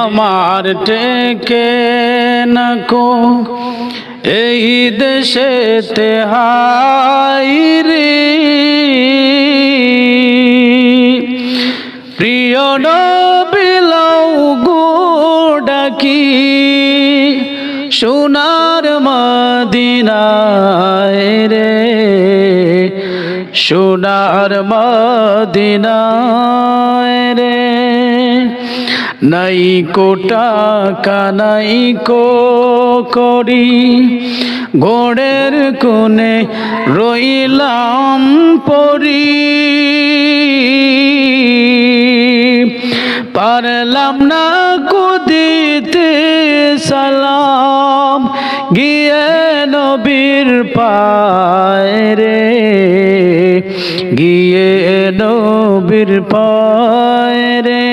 আমার টেকে নাকো এই দেশেতে হাই রে প্রিয় নবী লও গো ডাকি সোনার মদিনায় রে সোনার মদিনায় রে নাই কো টাকা নাই কো করি ঘোড়ের কোণে রইলাম পরি পারলাম না কো দিতে সালাম গিয়ে নবীর পায় রে গিয়ে নবীর পায় রে